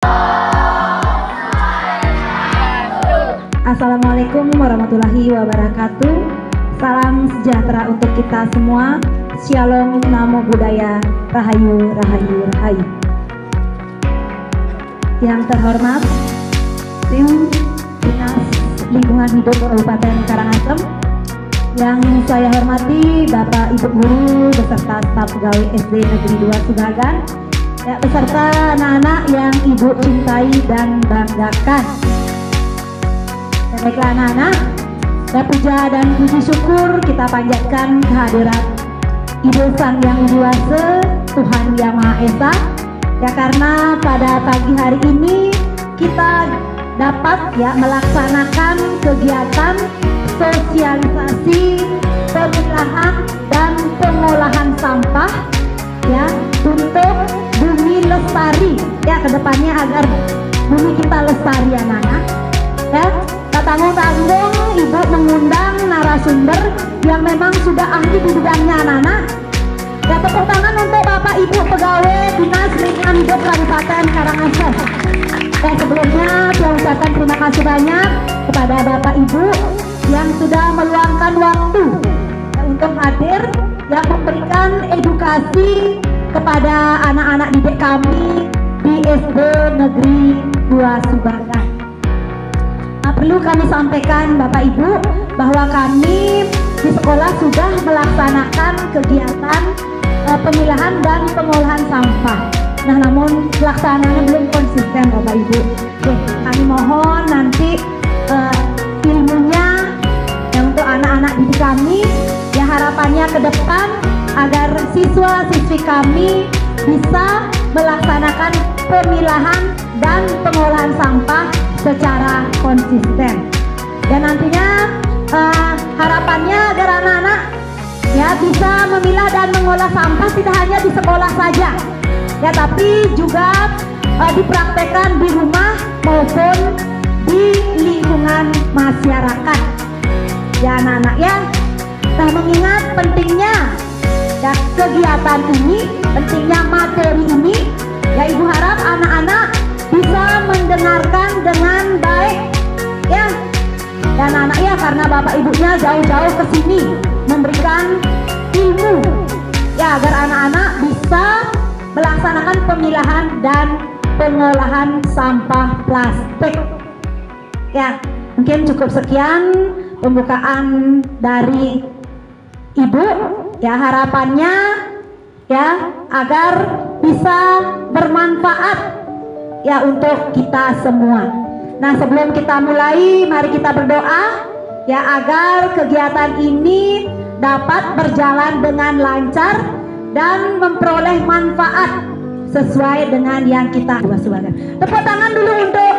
Assalamualaikum warahmatullahi wabarakatuh. Salam sejahtera untuk kita semua. Shalom, namo buddhaya, rahayu, rahayu, rahayu. Yang terhormat tim Dinas Lingkungan Hidup Kabupaten Karangasem, yang saya hormati Bapak Ibu Guru beserta staf pegawai SD Negeri 2 Subagan, ya, beserta anak-anak yang Ibu cintai dan banggakan. Baiklah anak-anak, ya, puja dan puji syukur kita panjatkan kehadirat Ibu Sang Yang Widi Wase, Tuhan Yang Maha Esa, ya, karena pada pagi hari ini kita dapat, ya, melaksanakan kegiatan sosialisasi pemilahan dan pengolahan sampah, ya, untuk bumi lestari, ya, kedepannya agar bumi kita lestari anak-anak, ya. Tanggung-tanggung Ibu mengundang narasumber yang memang sudah ahli di bidangnya anak-anak. Ya, tepuk tangan untuk Bapak Ibu pegawai Dinas Lingkungan Hidup Kabupaten Karangasem. Dan sebelumnya saya ucapkan terima kasih banyak kepada Bapak Ibu yang sudah meluangkan waktu, ya, untuk hadir, yang memberikan edukasi kepada anak-anak didik kami di SD Negeri 2 Subagan. Perlu kami sampaikan Bapak Ibu bahwa kami di sekolah sudah melaksanakan kegiatan pemilahan dan pengolahan sampah. Nah, namun pelaksanaannya belum konsisten Bapak Ibu. Oke, kami mohon nanti ilmunya yang untuk anak-anak didik kami, ya, harapannya ke depan agar siswa-siswi kami bisa melaksanakan pemilahan dan pengolahan sampah secara konsisten. Dan nantinya harapannya agar anak-anak, ya, bisa memilah dan mengolah sampah tidak hanya di sekolah saja, ya, tapi juga dipraktekkan di rumah maupun di lingkungan masyarakat, ya anak-anak, ya. Nah, mengingat pentingnya, ya, kegiatan ini, pentingnya materi ini, ya, Ibu harap anak-anak bisa mendengarkan dengan baik, ya. Dan anak, ya, karena Bapak Ibunya jauh-jauh ke sini memberikan ilmu, ya, agar anak-anak bisa melaksanakan pemilahan dan pengolahan sampah plastik. Ya, mungkin cukup sekian pembukaan dari Ibu, ya, harapannya, ya, agar bisa bermanfaat, ya, untuk kita semua. Nah, sebelum kita mulai, mari kita berdoa, ya, agar kegiatan ini dapat berjalan dengan lancar dan memperoleh manfaat sesuai dengan yang kita suarakan. Tepuk tangan dulu untuk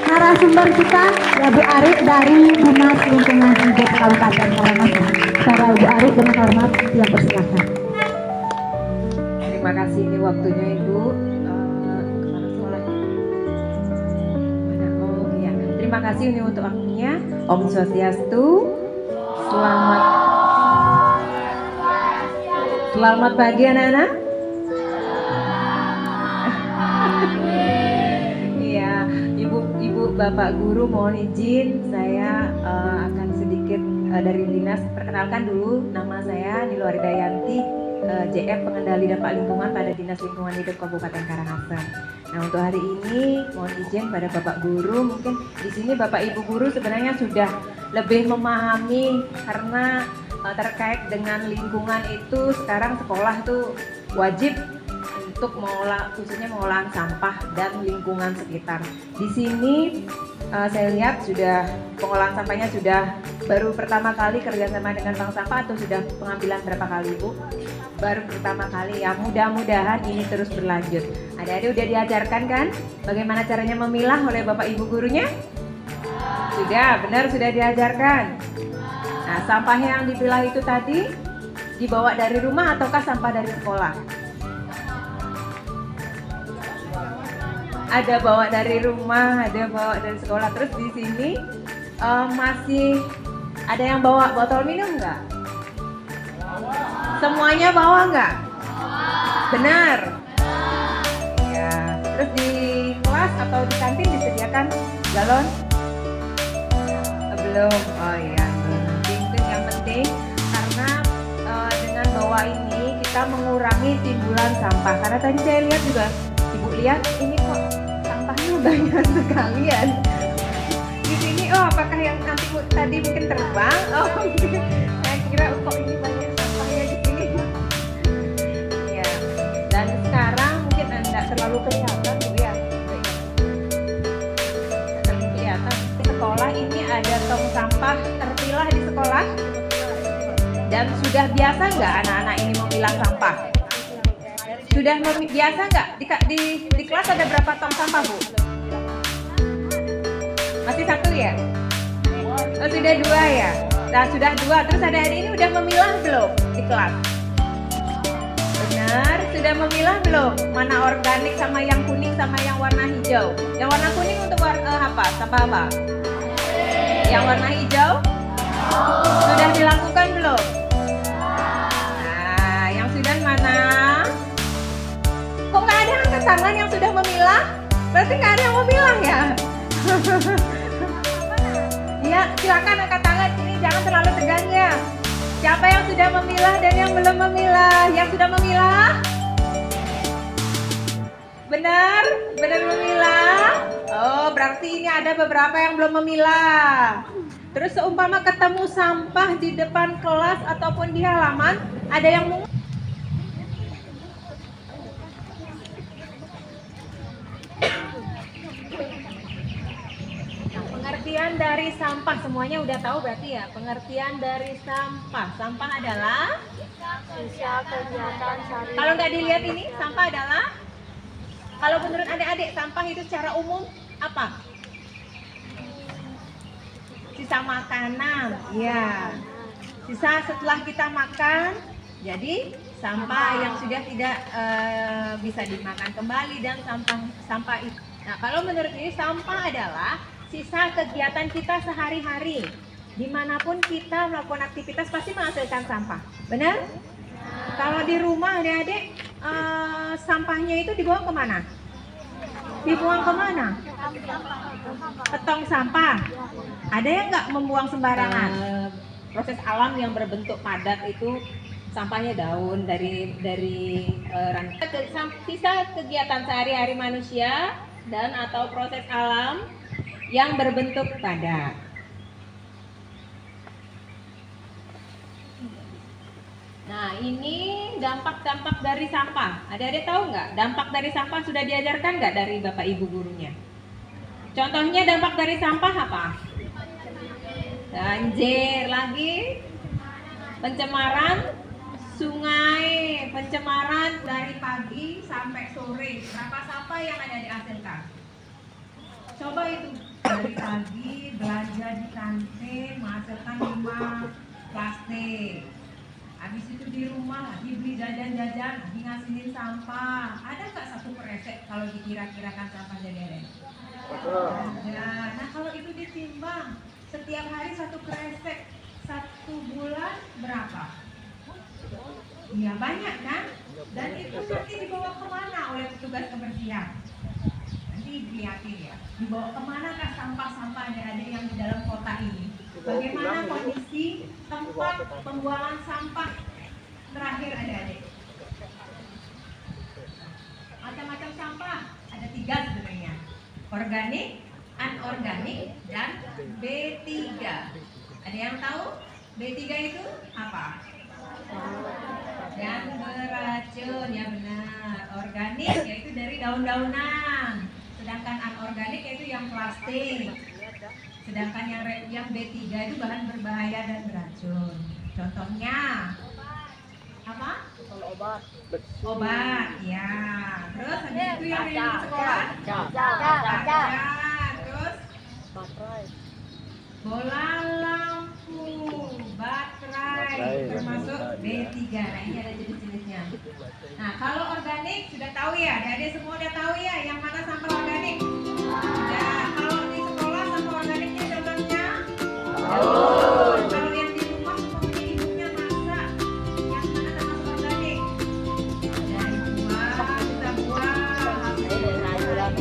narasumber kita, ya, Bu Arif dari Dinas Lingkungan Hidup Kabupaten Karangasem. Para Bu Arif dengan hormat yang persilakan. Terima kasih, ini waktunya Ibu. Terima kasih ini untuk waktunya. Om Swastiastu. Selamat pagi anak-anak. Iya, Ibu Bapak Guru mohon izin saya akan sedikit dari dinas perkenalkan dulu. Nama saya Nilo Aridayanti, JF Pengendali Dampak Lingkungan pada Dinas Lingkungan Hidup Kabupaten Karangasem. Nah, untuk hari ini mohon izin pada Bapak Guru, mungkin di sini Bapak Ibu Guru sebenarnya sudah lebih memahami karena terkait dengan lingkungan itu sekarang sekolah tuh wajib untuk mengolah, khususnya pengolahan sampah dan lingkungan sekitar. Di sini saya lihat sudah pengolahan sampahnya sudah baru pertama kali kerjasama dengan bank sampah atau sudah pengambilan berapa kali Bu? Baru pertama kali, ya, mudah-mudahan ini terus berlanjut. Adik-adik udah diajarkan kan bagaimana caranya memilah oleh Bapak Ibu gurunya? Sudah, benar sudah diajarkan. Nah, sampah yang dipilah itu tadi dibawa dari rumah ataukah sampah dari sekolah? Ada bawa dari rumah, ada bawa dari sekolah. Terus di sini masih ada yang bawa botol minum nggak? Semuanya bawa nggak? Benar. Ya. Terus di kelas atau di kantin disediakan galon? Belum. Oh iya, itu yang penting karena dengan bawa ini kita mengurangi timbulan sampah. Karena tadi saya lihat juga, Ibu lihat ini kok sampahnya banyak sekali ya. Di sini, oh apakah yang nanti tadi mungkin terbang? Oh, saya kira kok ini banyak sampahnya di sini. Ya, dan sekarang mungkin Anda terlalu kelihatan Bu ya. Terlalu kelihatan. Di sekolah ini ada tong sampah terpilah di sekolah. Dan sudah biasa nggak anak-anak ini memilah sampah? Sudah biasa nggak? Di kelas ada berapa tong sampah Bu? Masih satu ya? Oh sudah dua ya? Nah sudah dua, terus adik-adik ini udah memilah belum di kelas? Benar, sudah memilah belum? Mana organik sama yang kuning sama yang warna hijau? Yang warna kuning untuk apa? Sampah apa? Yang warna hijau? Sudah dilakukan belum? Nah, yang sudah mana? Kok nggak ada angkat tangan yang sudah memilah? Berarti nggak ada yang memilah ya? Ya, silakan angkat tangan ini, jangan terlalu tegang ya. Siapa yang sudah memilah dan yang belum memilah? Yang sudah memilah? Benar? Benar memilah? Oh, berarti ini ada beberapa yang belum memilah. Terus seumpama ketemu sampah di depan kelas ataupun di halaman, ada yang mau pengertian dari sampah, semuanya udah tahu berarti ya. Pengertian dari sampah. Sampah adalah sisa kegiatan sehari. kalau nggak dilihat ini, sampah adalah, kalau menurut adik-adik, sampah itu secara umum apa? Sisa makanan, ya. Sisa setelah kita makan, jadi sampah yang sudah tidak bisa dimakan kembali dan sampah itu. Nah, kalau menurut ini sampah adalah sisa kegiatan kita sehari-hari. Dimanapun kita melakukan aktivitas pasti menghasilkan sampah, benar? Kalau di rumah adik-adik, sampahnya itu dibawa kemana? Dibuang kemana? Ke tong sampah. Ada yang nggak membuang sembarangan? Proses alam yang berbentuk padat itu sampahnya daun dari rantai. Sisa kegiatan sehari-hari manusia dan atau proses alam yang berbentuk padat. Nah, ini dampak-dampak dari sampah. Adik-adik tahu nggak? Dampak dari sampah sudah diajarkan nggak dari Bapak Ibu gurunya? Contohnya dampak dari sampah apa? Banjir lagi, pencemaran sungai, pencemaran dari pagi sampai sore. Berapa sampah yang ada dihasilkan? Coba itu dari pagi belanja di kantin menghasilkan 5 plastik. Habis itu di rumah lagi beli jajan-jajan, lagi ngasilin sampah. Ada nggak satu kresek kalau dikira-kirakan sampah jadi? Nah kalau itu ditimbang setiap hari satu kresek, 1 bulan berapa? Iya banyak kan? Dan itu nanti dibawa kemana oleh petugas kebersihan? Nanti dilihatin ya, dibawa kemana kah sampah-sampah ada yang di dalam kota ini? Bagaimana kondisi tempat pembuangan sampah terakhir adik-adik? Macam-macam sampah, ada 3 sebenarnya. Organik, anorganik, dan B3. Ada yang tahu B3 itu apa? Yang beracun, ya benar. Organik yaitu dari daun-daunan, sedangkan anorganik yaitu yang plastik. Sedangkan yang B3 itu bahan berbahaya dan beracun. Contohnya apa? Obat. Obat, ya. Terus habis itu yang di sekolah? Kaca. Terus Baterai. bola lampu, baterai, termasuk B3. Nah ini ada jenis-jenisnya. Nah kalau organik sudah tahu ya, jadi semua udah tahu ya yang mana sampah organik. Nah kalau di sekolah sampah organiknya contohnya kalau yang di rumah semuanya ibunya masak, yang mana termasuk organik? Dari buah, kita buah, sayuran,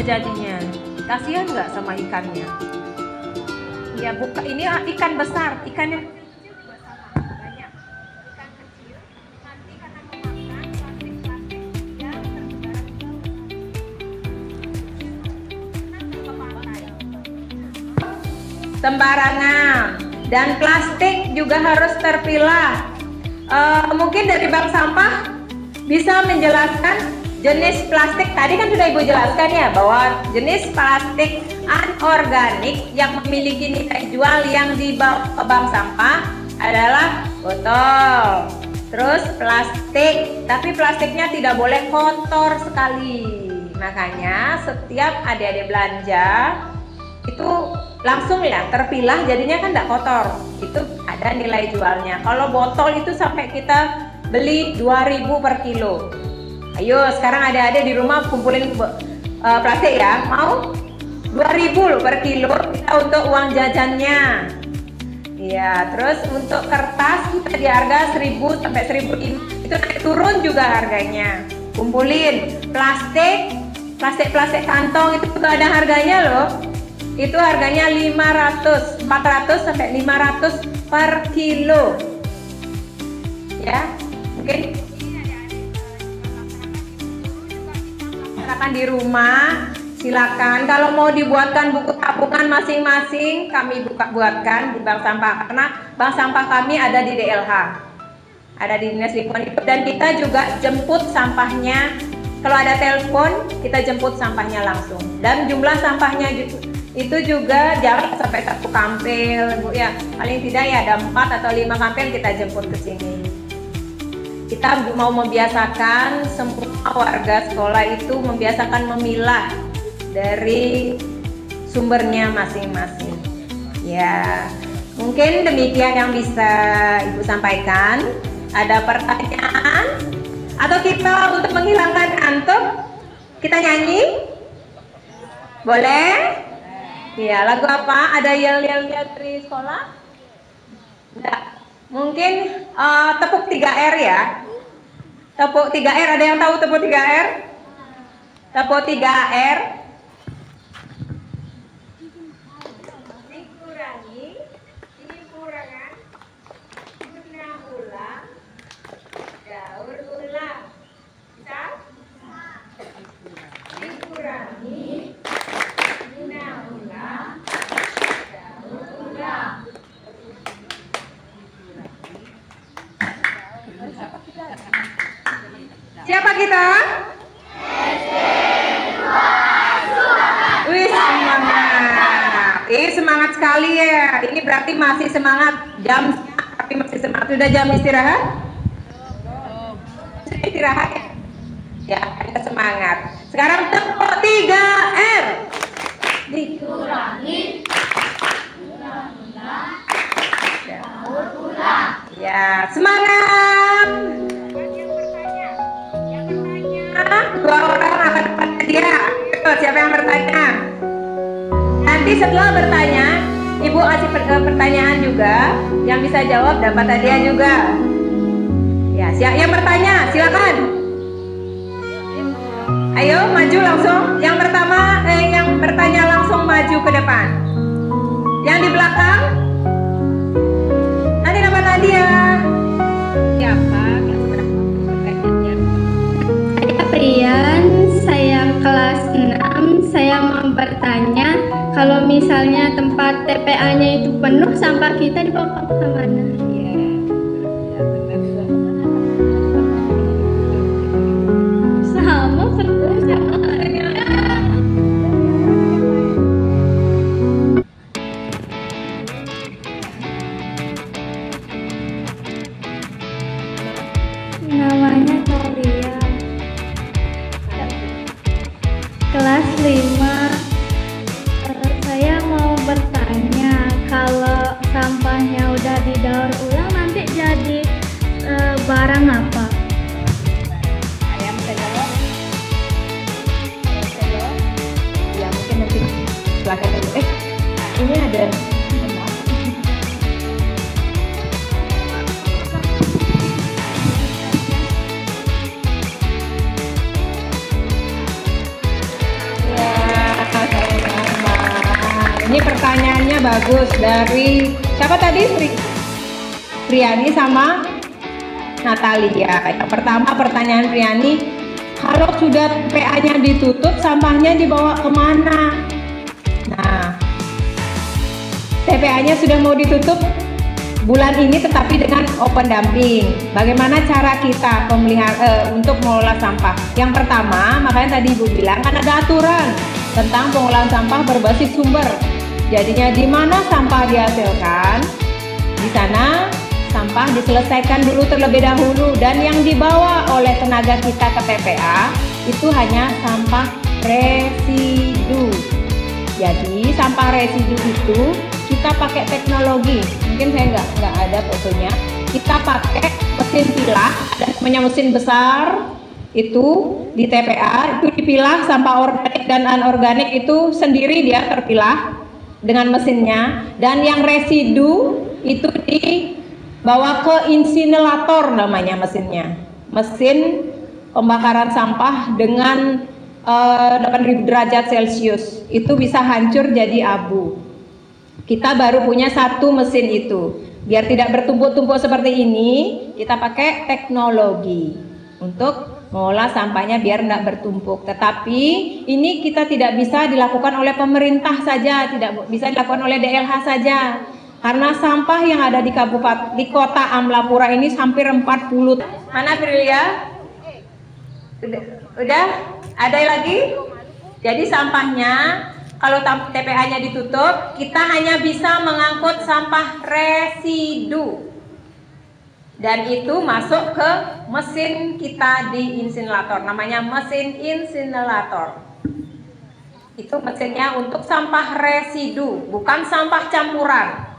jadinya. Kasihan nggak sama ikannya? Ya buka, ini ikan besar, ikan yang kecil juga sama, banyak. Ikan kecil, nanti karena memakan plastik-plastik yang tersebar ke pantai. Sembarangan, dan plastik juga harus terpilah. Mungkin dari bank sampah bisa menjelaskan jenis plastik. Tadi kan sudah Ibu jelaskan ya, bahwa jenis plastik anorganik yang memiliki nilai jual yang dibawa ke bank sampah adalah botol, terus plastik, tapi plastiknya tidak boleh kotor sekali. Makanya setiap adik-adik belanja itu langsung ya terpilah, jadinya kan tidak kotor. Itu ada nilai jualnya. Kalau botol itu sampai kita beli 2.000 per kilo. Ayo sekarang adik-adik di rumah kumpulin plastik ya, mau 2.000 loh per kilo kita untuk uang jajannya. Iya, terus untuk kertas kita di harga 1.000 sampai 1.500, itu naik turun juga harganya. Kumpulin plastik kantong itu juga ada harganya loh. Itu harganya 400 sampai 500 per kilo. Ya, mungkin di rumah silakan. Kalau mau dibuatkan buku tabungan masing-masing, kami buatkan di bank sampah, karena bank sampah kami ada di DLH, ada di Dinas Lingkungan Hidup, dan kita juga jemput sampahnya. Kalau ada telepon, kita jemput sampahnya langsung, dan jumlah sampahnya itu juga jangan sampai 1 kampil, Bu ya. Paling tidak ya ada 4 atau 5 kampil kita jemput ke sini. Kita mau membiasakan semua warga sekolah itu membiasakan memilah dari sumbernya masing-masing. Ya, mungkin demikian yang bisa Ibu sampaikan. Ada pertanyaan? Atau kita untuk menghilangkan ngantuk, kita nyanyi? Boleh? Ya, lagu apa? Ada yel-yel dari sekolah? Enggak. Mungkin tepuk 3R ya. Tepuk 3R, ada yang tahu tepuk 3R? Tepuk 3R. Dikurangi, ini kurangan, guna ulang, daur ulang. Bisa? Dikurangi, guna ulang, daur ulang. Siapa kita? Wih, semangat. Semangat sekali ya. Ini berarti masih semangat. Jam tapi masih semangat. Sudah jam istirahat? Sudah istirahat ya? Ya, kita semangat. Sekarang tepuk 3R. Dikurangi, daur ulang. Ya, semangat. Dua orang akan dapat hadiah. Siapa yang bertanya? Nanti setelah bertanya, Ibu kasih pertanyaan juga. Yang bisa jawab dapat hadiah juga. Ya, siapa yang bertanya? Silakan. Ayo maju langsung. Yang pertama, yang bertanya langsung maju ke depan. Yang di belakang, nanti dapat hadiah. Siapa? Rian, saya kelas 6. Saya mau bertanya, kalau misalnya tempat TPA-nya itu penuh, sampah kita dibawa ke mana? Sama pertanyaannya. Namanya Korea. Kelas 5. Saya mau bertanya, kalau sampahnya udah didaur ulang nanti jadi barang apa? Ayam bisa jawab? Bisa jawab? Ya mungkin nanti silakan dulu. Ini ada. Ya, bagus. Dari siapa tadi? Priani sama Natalia. Yang pertama pertanyaan Priani, kalau sudah PA-nya ditutup, sampahnya dibawa kemana? Nah, TPA-nya sudah mau ditutup bulan ini tetapi dengan open dumping. Bagaimana cara kita untuk mengolah sampah? Yang pertama, makanya tadi Ibu bilang kan ada aturan tentang pengolahan sampah berbasis sumber. Jadinya di mana sampah dihasilkan, di sana sampah diselesaikan dulu terlebih dahulu, dan yang dibawa oleh tenaga kita ke TPA itu hanya sampah residu. Jadi sampah residu itu kita pakai teknologi, mungkin saya nggak ada fotonya. Kita pakai mesin pilah, ada namanya mesin besar itu di TPA, itu dipilah sampah organik dan anorganik itu sendiri dia terpilah dengan mesinnya, dan yang residu itu dibawa ke insinerator namanya mesinnya, mesin pembakaran sampah dengan 8000 derajat Celcius, itu bisa hancur jadi abu. Kita baru punya satu mesin itu. Biar tidak bertumpuk-tumpuk seperti ini, kita pakai teknologi untuk mengolah sampahnya biar tidak bertumpuk. Tetapi ini kita tidak bisa dilakukan oleh pemerintah saja, tidak bisa dilakukan oleh DLH saja. Karena sampah yang ada di kota Amlapura ini hampir 40. Mana Prilia? Udah? Ada lagi? Jadi sampahnya kalau TPA-nya ditutup, kita hanya bisa mengangkut sampah residu. Dan itu masuk ke mesin kita di insinerator, namanya mesin insinerator. Itu mesinnya untuk sampah residu, bukan sampah campuran.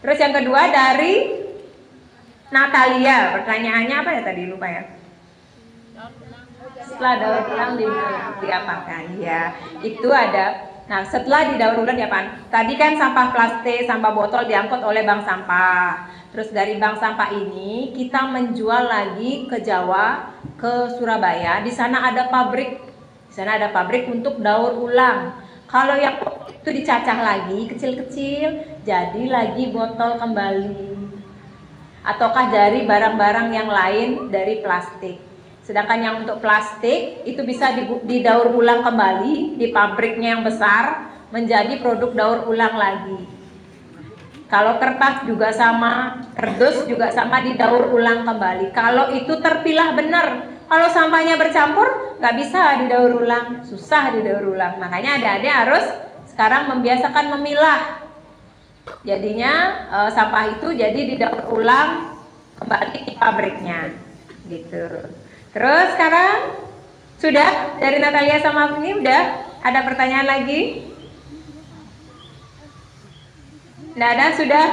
Terus yang kedua dari Natalia, pertanyaannya apa ya tadi, lupa ya? Setelah daur ulang diapakan? Ya, itu ada. Nah, setelah didaur ulang diapakan? Tadi kan sampah plastik, sampah botol diangkut oleh bank sampah. Terus dari bank sampah ini kita menjual lagi ke Jawa, ke Surabaya. Di sana ada pabrik. Di sana ada pabrik untuk daur ulang. Kalau yang itu dicacah lagi kecil-kecil, jadi lagi botol kembali. Ataukah dari barang-barang yang lain dari plastik. Sedangkan yang untuk plastik itu bisa didaur ulang kembali di pabriknya yang besar menjadi produk daur ulang lagi. Kalau kertas juga sama, kardus juga sama didaur ulang kembali. Kalau itu terpilah benar. Kalau sampahnya bercampur nggak bisa didaur ulang, susah didaur ulang. Makanya adik-adik harus sekarang membiasakan memilah. Jadinya sampah itu jadi didaur ulang kembali di pabriknya, gitu. Terus sekarang sudah dari Natalia sama ini udah ada pertanyaan lagi? Nggak ada, sudah.